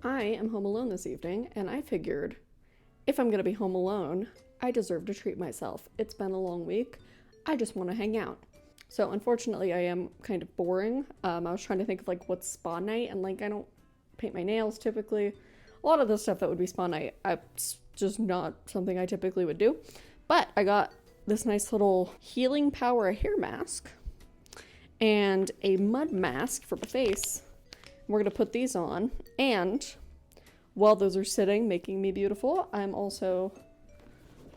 I am home alone this evening, and I figured if I'm gonna be home alone, I deserve to treat myself. It's been a long week. I just want to hang out. So unfortunately, I am kind of boring. I was trying to think of like what's spa night, and like I don't paint my nails typically. A lot of the stuff that would be spa night, it's just not something I typically would do. But I got this nice little Healing Power hair mask and a mud mask for my face. We're gonna put these on, and while those are sitting, making me beautiful, I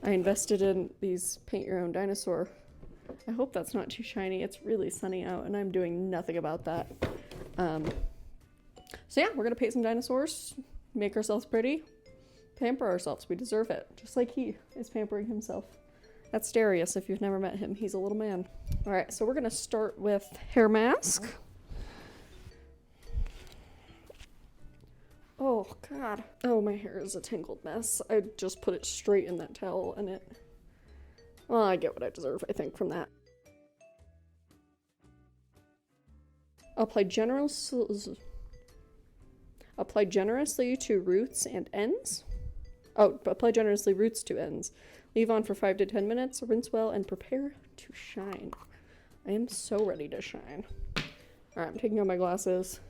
invested in these paint your own dinosaur. I hope that's not too shiny. It's really sunny out, and I'm doing nothing about that. So yeah, we're gonna paint some dinosaurs, make ourselves pretty, pamper ourselves. We deserve it, just like he is pampering himself. That's Darius, if you've never met him. He's a little man. All right, so we're gonna start with hair mask. Oh, God. Oh, my hair is a tangled mess. I just put it straight in that towel, and well, I get what I deserve, I think, from that. Apply generously to roots and ends. Oh, apply generously roots to ends. Leave on for 5 to 10 minutes, rinse well, and prepare to shine. I am so ready to shine. All right, I'm taking out my glasses.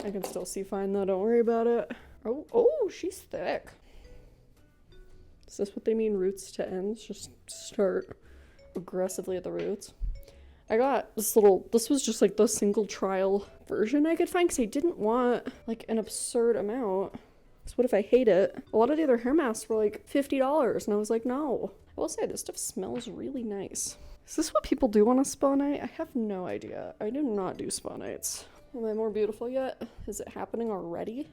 I can still see fine though, don't worry about it. Oh, she's thick. Is this what they mean, roots to ends? Just start aggressively at the roots. I got this was just like the single trial version I could find because I didn't want like an absurd amount. So what if I hate it? A lot of the other hair masks were like $50 and I was like, no. I will say this stuff smells really nice. Is this what people do on a spa night? I have no idea. I do not do spa nights. Am I more beautiful yet? Is it happening already?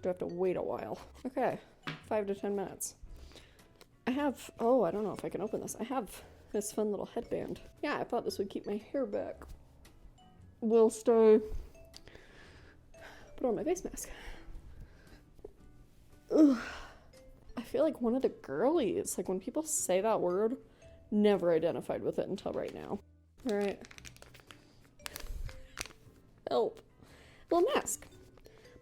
Do I have to wait a while? Okay, 5 to 10 minutes. I don't know if I can open this. I have this fun little headband. Yeah, I thought this would keep my hair back whilst I put on my face mask. Ugh. I feel like one of the girlies, like when people say that word, never identified with it until right now. All right. Help. Little mask.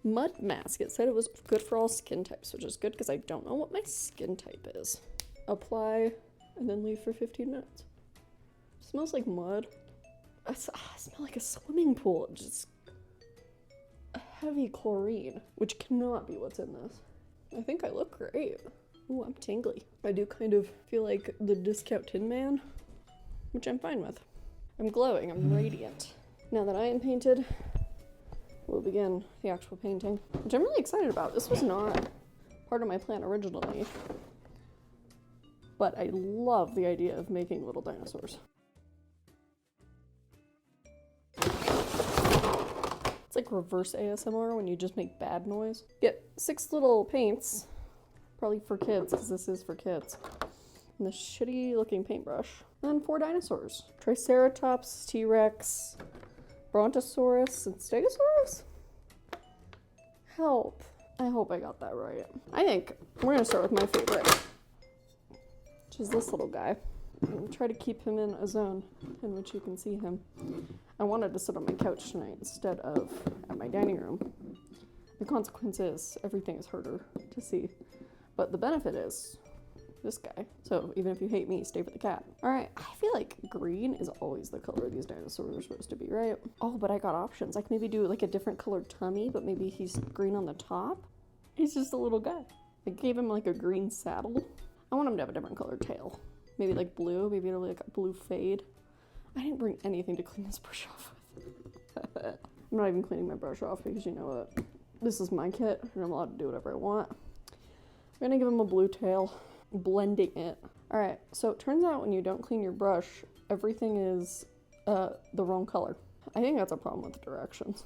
Mud mask. It said it was good for all skin types, which is good because I don't know what my skin type is. Apply and then leave for 15 minutes. Smells like mud. I smell like a swimming pool. Just a heavy chlorine, which cannot be what's in this. I think I look great. Ooh, I'm tingly. I do kind of feel like the Discount Tin Man, which I'm fine with. I'm glowing. I'm radiant. Now that I am painted, we'll begin the actual painting, which I'm really excited about. This was not part of my plan originally, but I love the idea of making little dinosaurs. It's like reverse ASMR when you just make bad noise. Get 6 little paints, probably for kids, because this is for kids. And this shitty looking paintbrush. And then 4 dinosaurs. Triceratops, T-Rex, Brontosaurus, and Stegosaurus? Help. I hope I got that right. I think we're gonna start with my favorite, which is this little guy. And try to keep him in a zone in which you can see him. I wanted to sit on my couch tonight instead of at my dining room. The consequence is everything is harder to see. But the benefit is this guy. So even if you hate me, stay with the cat. All right, I feel like green is always the color these dinosaurs are supposed to be, right? Oh, but I got options. I can maybe do like a different colored tummy, but maybe he's green on the top. He's just a little guy. I gave him like a green saddle. I want him to have a different colored tail. Maybe like blue, maybe it'll be like a blue fade. I didn't bring anything to clean this brush off with. I'm not even cleaning my brush off because you know what? This is my kit and I'm allowed to do whatever I want. I'm gonna give him a blue tail. Blending it. All right, so it turns out when you don't clean your brush, everything is the wrong color. I think that's a problem with the directions.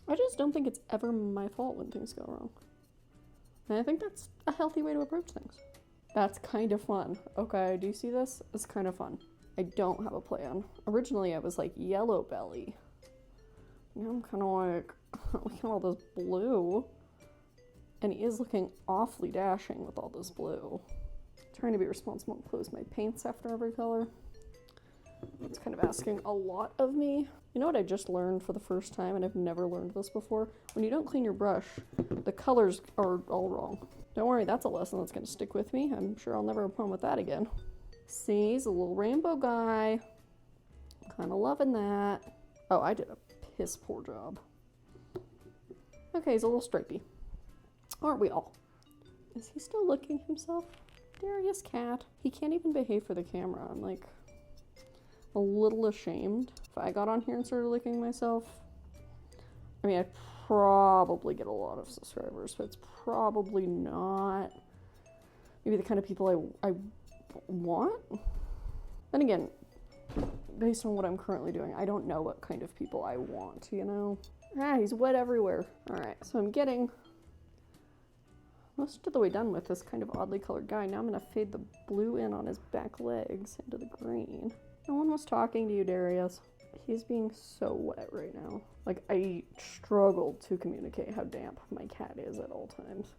I just don't think it's ever my fault when things go wrong. And I think that's a healthy way to approach things. That's kind of fun. Okay, do you see this? It's kind of fun. I don't have a plan. Originally I was like yellow belly. Now I'm kind of like, look at all this blue. And he is looking awfully dashing with all this blue. Trying to be responsible and close my paints after every color. It's kind of asking a lot of me. You know what I just learned for the first time, and I've never learned this before? When you don't clean your brush, the colors are all wrong. Don't worry, that's a lesson that's going to stick with me. I'm sure I'll never have a problem with that again. See, he's a little rainbow guy. Kind of loving that. Oh, I did a piss poor job. Okay, he's a little stripey. Aren't we all? Is he still licking himself? Darius cat. He can't even behave for the camera. I'm like a little ashamed. If I got on here and started licking myself, I mean, I'd probably get a lot of subscribers, but it's probably not maybe the kind of people I want. Then again, based on what I'm currently doing, I don't know what kind of people I want, you know? Ah, he's wet everywhere. All right, so I'm getting most of the way done with this kind of oddly colored guy. Now I'm gonna fade the blue in on his back legs into the green. No one was talking to you, Darius. He's being so wet right now. Like, I struggle to communicate how damp my cat is at all times.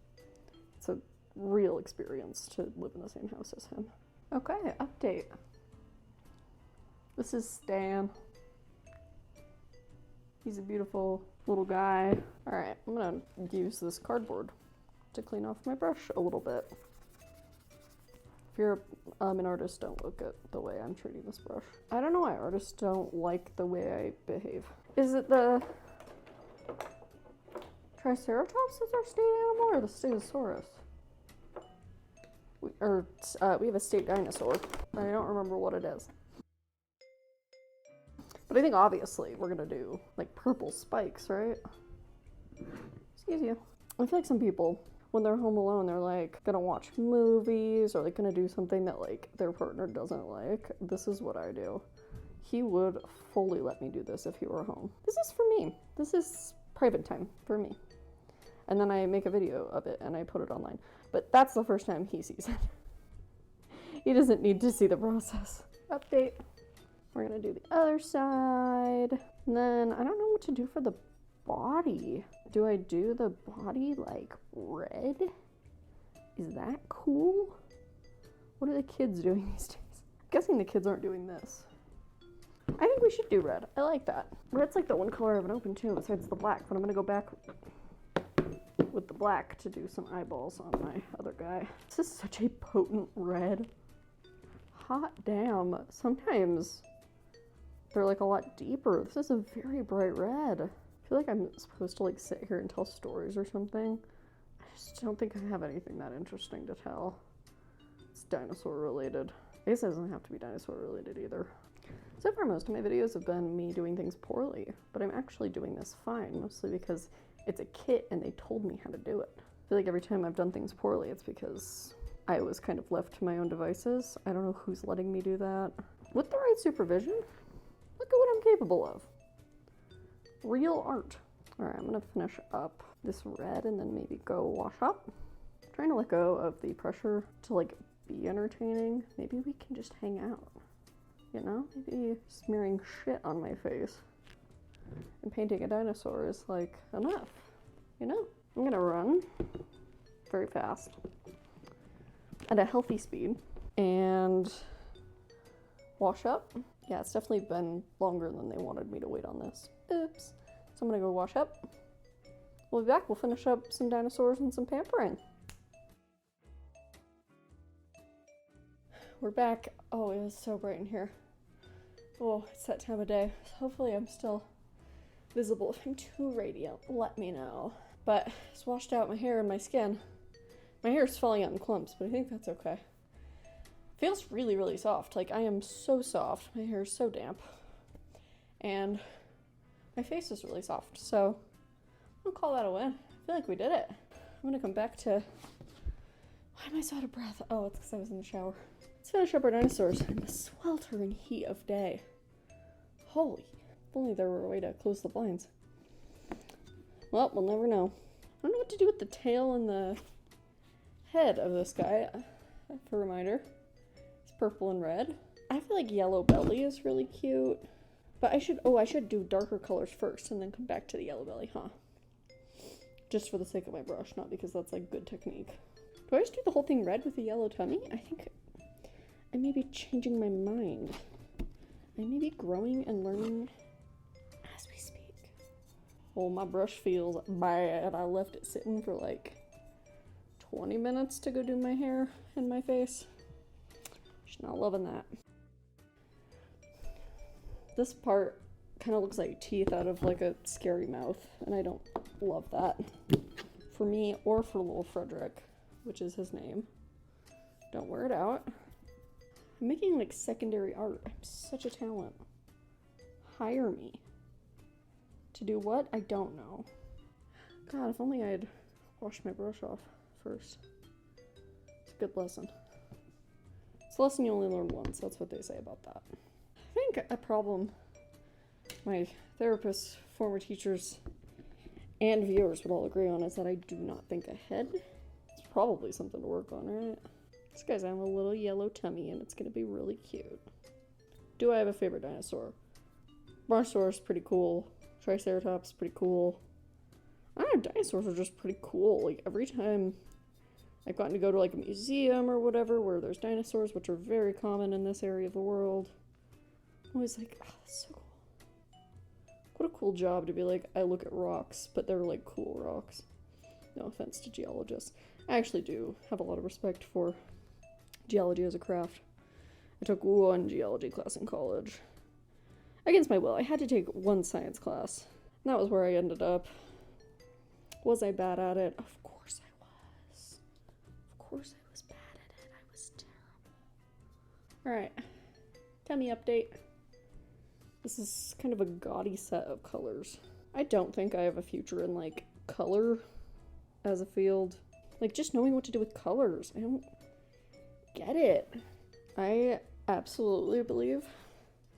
It's a real experience to live in the same house as him. Okay, update. This is Stan. He's a beautiful little guy. All right, I'm gonna use this cardboard to clean off my brush a little bit. If you're an artist, don't look at the way I'm treating this brush. I don't know why artists don't like the way I behave. Is it the Triceratops is our state animal, or the Stegosaurus? We have a state dinosaur. I don't remember what it is. But I think obviously we're gonna do like purple spikes, right? Excuse you. I feel like some people, when they're home alone, they're like gonna watch movies or like gonna do something that like their partner doesn't like. This is what I do. He would fully let me do this if he were home. This is for me. This is private time for me. And then I make a video of it and I put it online. But that's the first time he sees it. He doesn't need to see the process. Update. We're gonna do the other side. And then I don't know what to do for the body. Do I do the body like red? Is that cool? What are the kids doing these days? I'm guessing the kids aren't doing this. I think we should do red. I like that. Red's like the one color I haven't opened too, besides the black, but I'm gonna go back with the black to do some eyeballs on my other guy. This is such a potent red. Hot damn. Sometimes they're like a lot deeper. This is a very bright red. I feel like I'm supposed to like sit here and tell stories or something. I just don't think I have anything that interesting to tell. It's dinosaur related. I guess it doesn't have to be dinosaur related either. So far most of my videos have been me doing things poorly, but I'm actually doing this fine, mostly because it's a kit and they told me how to do it. I feel like every time I've done things poorly, it's because I was kind of left to my own devices. I don't know who's letting me do that. With the right supervision, look at what I'm capable of. Real art. All right, I'm gonna finish up this red and then maybe go wash up. I'm trying to let go of the pressure to like be entertaining. Maybe we can just hang out, you know? Maybe smearing shit on my face and painting a dinosaur is like enough, you know? I'm gonna run very fast at a healthy speed and wash up. Yeah, it's definitely been longer than they wanted me to wait on this. Oops. So I'm gonna go wash up. We'll be back. We'll finish up some dinosaurs and some pampering. We're back. Oh, it was so bright in here. Oh, it's that time of day. So hopefully I'm still visible. If I'm too radiant, let me know. But it's washed out my hair and my skin. My hair is falling out in clumps, but I think that's okay. Feels really, really soft. Like, I am so soft. My hair is so damp. And my face is really soft. So I'll call that a win. I feel like we did it. I'm gonna come back to... Why am I so out of breath? Oh, it's because I was in the shower. Let's finish up our dinosaurs in the sweltering heat of day. Holy. If only there were a way to close the blinds. Well, we'll never know. I don't know what to do with the tail and the head of this guy. For a reminder, it's purple and red. I feel like yellow belly is really cute. But I should do darker colors first and then come back to the yellow belly, huh? Just for the sake of my brush, not because that's like good technique. Do I just do the whole thing red with the yellow tummy? I think I may be changing my mind. I may be growing and learning as we speak. Oh, my brush feels bad. I left it sitting for like 20 minutes to go do my hair and my face. She's not loving that. This part kind of looks like teeth out of like a scary mouth, and I don't love that. For me or for little Frederick, which is his name. Don't wear it out. I'm making like secondary art. I'm such a talent. Hire me. To do what? I don't know. God, if only I had washed my brush off first. It's a good lesson. It's a lesson you only learn once. That's what they say about that. I think a problem my therapists, former teachers, and viewers would all agree on is that I do not think ahead. It's probably something to work on, right? This guy's having a little yellow tummy and it's gonna be really cute. Do I have a favorite dinosaur? Brontosaurus, pretty cool. Triceratops, pretty cool. I don't know, dinosaurs are just pretty cool. Like, every time I've gotten to go to like a museum or whatever where there's dinosaurs, which are very common in this area of the world, I'm always like, oh, that's so cool. What a cool job to be like, I look at rocks, but they're like cool rocks. No offense to geologists. I actually do have a lot of respect for geology as a craft. I took one geology class in college. Against my will. I had to take one science class. And that was where I ended up. Was I bad at it? Of course I was. Of course I was bad at it. I was terrible. Alright. Tummy update. This is kind of a gaudy set of colors. I don't think I have a future in, like, color as a field. Like, just knowing what to do with colors. I don't get it. I absolutely believe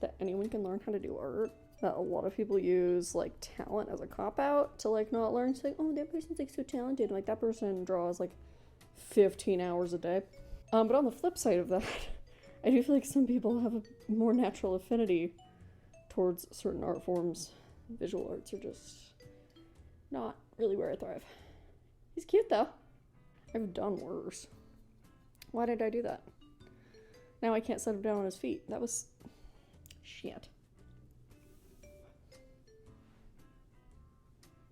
that anyone can learn how to do art. That a lot of people use, like, talent as a cop-out to, like, not learn. It's like, oh, that person's, like, so talented. Like, that person draws, like, 15 hours a day. But on the flip side of that, I do feel like some people have a more natural affinity towards certain art forms. Visual arts are just not really where I thrive. He's cute, though. I've done worse. Why did I do that? Now I can't set him down on his feet. That was... shit.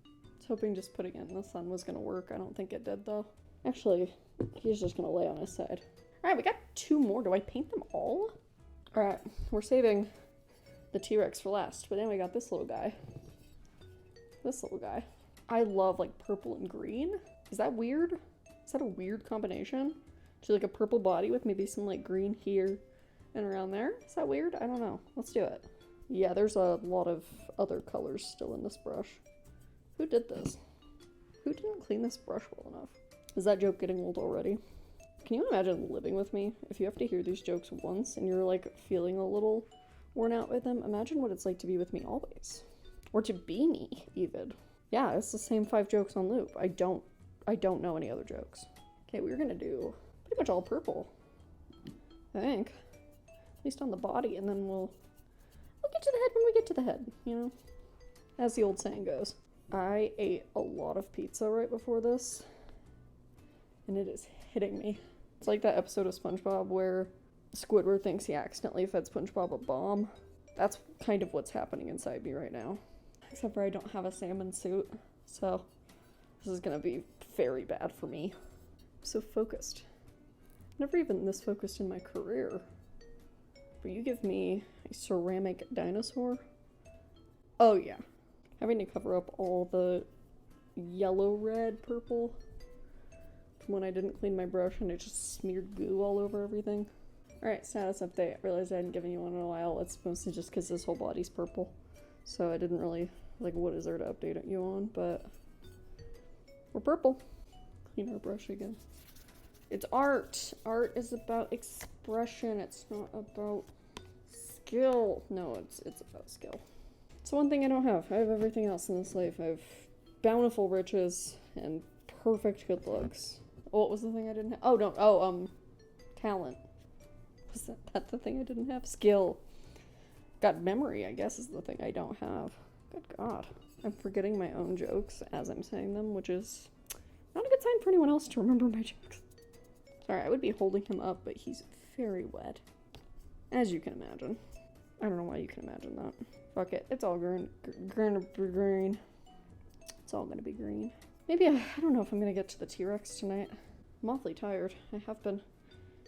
I was hoping just putting it in the sun was gonna work. I don't think it did, though. Actually, he's just gonna lay on his side. Alright, we got 2 more. Do I paint them all? Alright, we're saving the T-Rex for last, but then we got this little guy. This little guy. I love, like, purple and green. Is that weird? Is that a weird combination? To, like, a purple body with maybe some, like, green here and around there? Is that weird? I don't know. Let's do it. Yeah, there's a lot of other colors still in this brush. Who did this? Who didn't clean this brush well enough? Is that joke getting old already? Can you imagine living with me? If you have to hear these jokes once and you're, like, feeling a little worn out with them, imagine what it's like to be with me always. Or to be me, even. Yeah, it's the same 5 jokes on loop. I don't know any other jokes. Okay, we're gonna do pretty much all purple, I think. At least on the body, and then we'll get to the head when we get to the head, you know? As the old saying goes. I ate a lot of pizza right before this, and it is hitting me. It's like that episode of SpongeBob where Squidward thinks he accidentally fed SpongeBob a bomb. That's kind of what's happening inside me right now. Except for I don't have a salmon suit, so this is gonna be very bad for me. I'm so focused. Never even this focused in my career. But you give me a ceramic dinosaur? Oh yeah. Having to cover up all the yellow, red, purple from when I didn't clean my brush and it just smeared goo all over everything. Alright, status update. I realized I hadn't given you one in a while. It's mostly just because this whole body's purple. So I didn't really, like, what is there to update you on, but we're purple. Clean our brush again. It's art. Art is about expression. It's not about skill. No, it's about skill. It's one thing I don't have. I have everything else in this life. I have bountiful riches and perfect good looks. What was the thing I didn't have? Oh, no. Oh, talent. Was that the thing I didn't have? Skill. Got memory, I guess, is the thing I don't have. Good God. I'm forgetting my own jokes as I'm saying them, which is not a good sign for anyone else to remember my jokes. Sorry, I would be holding him up, but he's very wet. As you can imagine. I don't know why you can imagine that. Fuck it. It's all green. Green. It's all gonna be green. Maybe I don't know if I'm gonna get to the T-Rex tonight. I'm awfully tired. I have been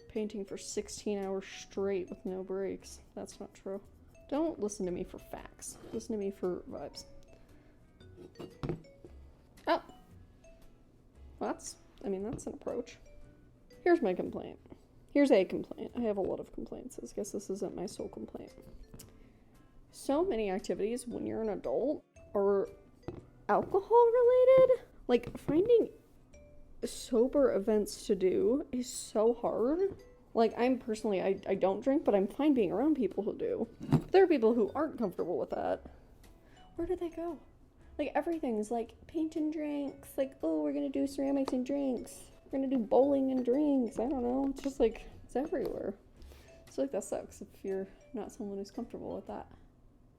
painting for 16 hours straight with no breaks. That's not true. Don't listen to me for facts. Listen to me for vibes. Oh. Well, that's an approach. Here's my complaint. Here's a complaint. I have a lot of complaints. I guess this isn't my sole complaint. So many activities when you're an adult are alcohol related. Like, finding sober events to do is so hard. Like, I'm personally, I don't drink, but I'm fine being around people who do. But there are people who aren't comfortable with that. Where do they go? Like, everything's like paint and drinks. Like, oh, we're gonna do ceramics and drinks. We're gonna do bowling and drinks. I don't know. It's just like, it's everywhere. So like, that sucks if you're not someone who's comfortable with that.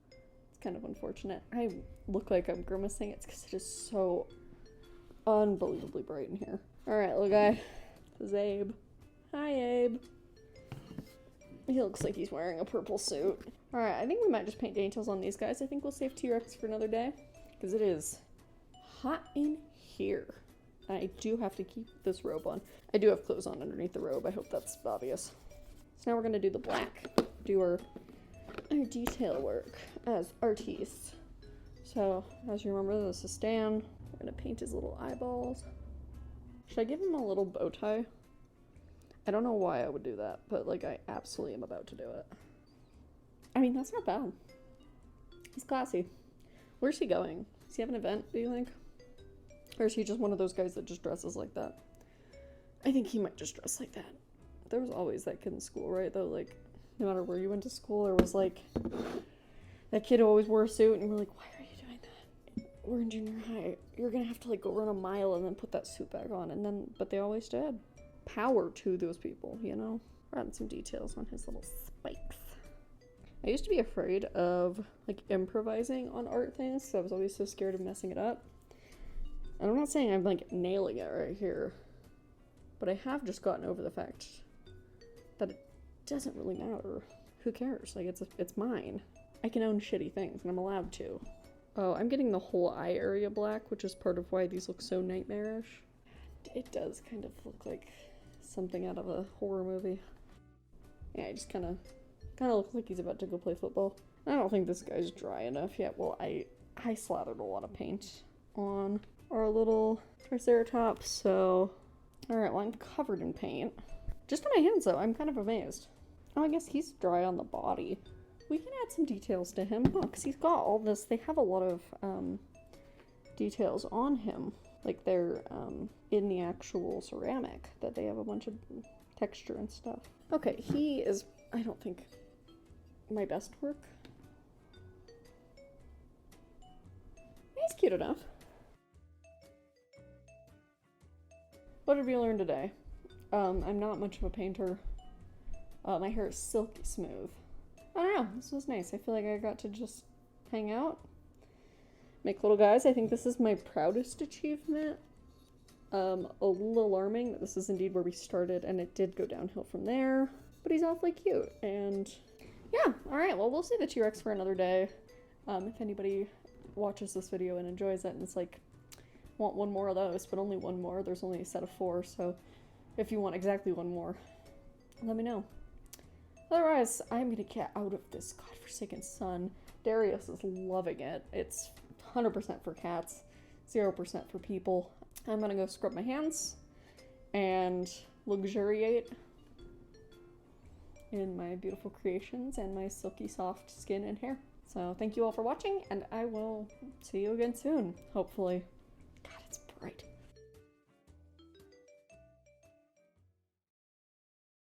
It's kind of unfortunate. I look like I'm grimacing. It's because it is so unbelievably bright in here. Alright, little guy. This is Abe. Hi, Abe. He looks like he's wearing a purple suit. Alright, I think we might just paint details on these guys. I think we'll save T-Rex for another day. Because it is hot in here. I do have to keep this robe on. I do have clothes on underneath the robe. I hope that's obvious. So now we're going to do the black. Do our detail work as artists. So, as you remember, this is Stan. We're going to paint his little eyeballs. Should I give him a little bow tie? I don't know why I would do that, but like, I absolutely am about to do it. I mean, that's not bad. He's classy. Where's he going? Does he have an event, do you think? Or is he just one of those guys that just dresses like that? I think he might just dress like that. There was always that kid in school, right? Though, like, no matter where you went to school, there was like that kid who always wore a suit, and you were like, why are you doing that? We're in junior high. You're gonna have to like go run a mile and then put that suit back on, and then, but they always did. Power to those people, you know? We're adding some details on his little spikes. I used to be afraid of like improvising on art things because I was always so scared of messing it up. And I'm not saying I'm like nailing it right here, but I have just gotten over the fact that it doesn't really matter. Who cares? Like, it's mine. I can own shitty things and I'm allowed to. Oh, I'm getting the whole eye area black, which is part of why these look so nightmarish. It does kind of look like something out of a horror movie. Yeah, I just kind of looks like he's about to go play football. I don't think this guy's dry enough yet. Well, I slathered a lot of paint on our little Triceratops, so... Alright, well, I'm covered in paint. Just on my hands, though. I'm kind of amazed. Oh, I guess he's dry on the body. We can add some details to him, huh? Because he's got all this... They have a lot of details on him. Like, they're in the actual ceramic, that they have a bunch of texture and stuff. Okay, he is, I don't think, my best work. He's cute enough. What did we learn today? I'm not much of a painter. My hair is silky smooth. I don't know, this was nice. I feel like I got to just hang out, make little guys. I think this is my proudest achievement. A little alarming that this is indeed where we started, and it did go downhill from there. But he's awfully cute, and yeah, alright, well, we'll see the T-Rex for another day. If anybody watches this video and enjoys it, and it's like, want one more of those, but only one more. There's only a set of 4, so if you want exactly one more, let me know. Otherwise, I'm gonna get out of this godforsaken sun. Darius is loving it. It's 100% for cats, 0% for people. I'm gonna go scrub my hands and luxuriate in my beautiful creations and my silky soft skin and hair. So thank you all for watching, and I will see you again soon, hopefully. God, it's bright.